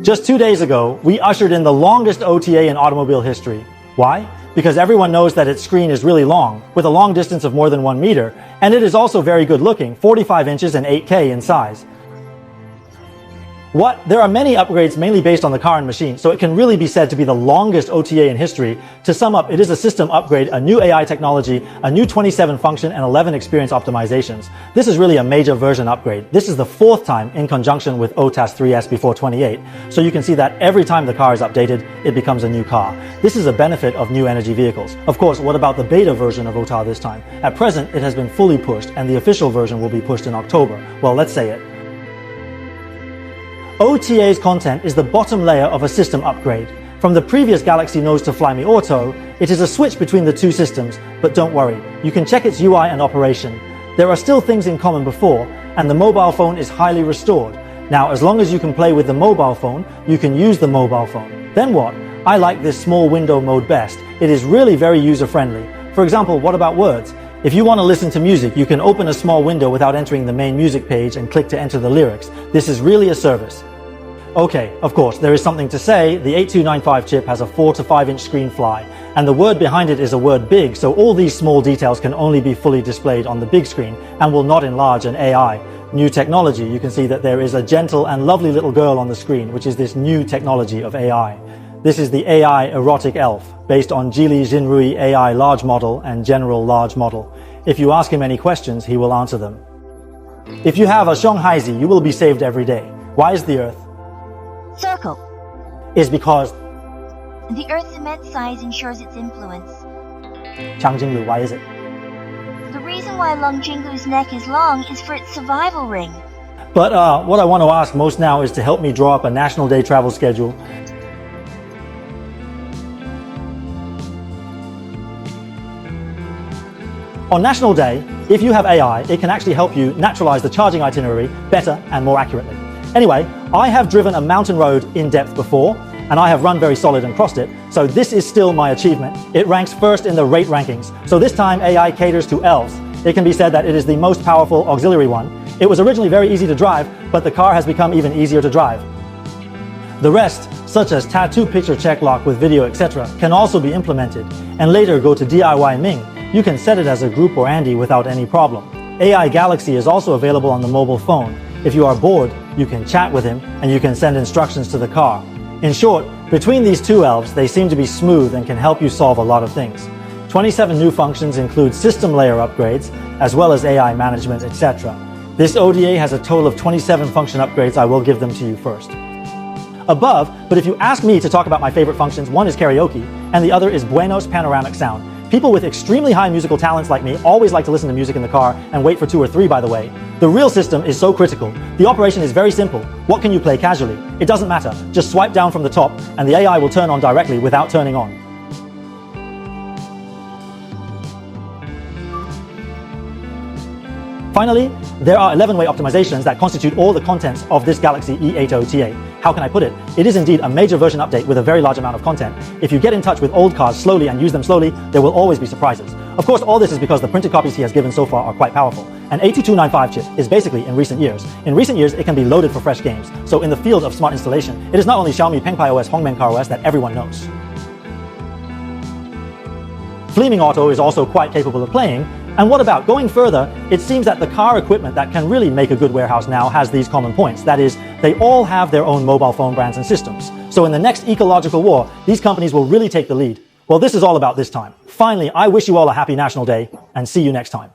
Just 2 days ago, we ushered in the longest OTA in automobile history. Why? Because everyone knows that its screen is really long, with a long distance of more than 1 meter, and it is also very good looking, 45 inches and 8K in size. There are many upgrades mainly based on the car and machine, so it can really be said to be the longest OTA in history. To sum up, it is a system upgrade, a new AI technology, a new 27 function and 11 experience optimizations. This is really a major version upgrade. This is the 4th time in conjunction with OTAS 3S before 28, so you can see that every time the car is updated, it becomes a new car. This is a benefit of new energy vehicles. Of course, what about the beta version of OTA this time? At present, it has been fully pushed, and the official version will be pushed in October. Well, let's say it. OTA's content is the bottom layer of a system upgrade. From the previous Galaxy Note to Flyme Auto, it is a switch between the two systems, but don't worry, you can check its UI and operation. There are still things in common before, and the mobile phone is highly restored. Now, as long as you can play with the mobile phone, you can use the mobile phone. Then what? I like this small window mode best. It is really very user-friendly. For example, what about words? If you want to listen to music, you can open a small window without entering the main music page and click to enter the lyrics. This is really a service. Okay, of course, there is something to say. The 8295 chip has a 4 to 5 inch screen fly, and the word behind it is a word big, so all these small details can only be fully displayed on the big screen and will not enlarge an AI. New technology, you can see that there is a gentle and lovely little girl on the screen, which is this new technology of AI. This is the AI erotic elf, based on Geely Jinrui AI large model and general large model. If you ask him any questions, he will answer them. If you have a Shanghaizi, you will be saved every day. Why is the Earth? Circle. Is because The Earth's immense size ensures its influence. Changjinglu, why is it? The reason why Long Jinglu's neck is long is for its survival ring. But what I want to ask most now is to help me draw up a National Day travel schedule. On National Day, if you have AI, it can actually help you naturalize the charging itinerary better and more accurately. Anyway, I have driven a mountain road in depth before, and I have run very solid and crossed it, so this is still my achievement. It ranks first in the rate rankings, so this time AI caters to elves. It can be said that it is the most powerful auxiliary one. It was originally very easy to drive, but the car has become even easier to drive. The rest, such as tattoo picture check lock with video, etc., can also be implemented, and later go to DIY Ming. You can set it as a group or Andy without any problem. AI Galaxy is also available on the mobile phone. If you are bored, you can chat with him, and you can send instructions to the car. In short, between these two elves, they seem to be smooth and can help you solve a lot of things. 27 new functions include system layer upgrades, as well as AI management, etc. This OTA has a total of 27 function upgrades. I will give them to you first. Above, but if you ask me to talk about my favorite functions, one is karaoke, and the other is Buenos panoramic sound. People with extremely high musical talents like me always like to listen to music in the car and wait for 2 or 3, by the way. The real system is so critical. The operation is very simple. What can you play casually? It doesn't matter. Just swipe down from the top and the AI will turn on directly without turning on. Finally, there are 11-way optimizations that constitute all the contents of this Galaxy E8 OTA. How can I put it? It is indeed a major version update with a very large amount of content. If you get in touch with old cars slowly and use them slowly, there will always be surprises. Of course, all this is because the printed copies he has given so far are quite powerful. An 8295 chip is basically in recent years. In recent years, it can be loaded for fresh games. So in the field of smart installation, it is not only Xiaomi Pengpai OS, Hongmen Car OS that everyone knows. Flyme Auto is also quite capable of playing. And what about going further? It seems that the car equipment that can really make a good warehouse now has these common points. That is, they all have their own mobile phone brands and systems. So in the next ecological war, these companies will really take the lead. Well, this is all about this time. Finally, I wish you all a happy National Day, and see you next time.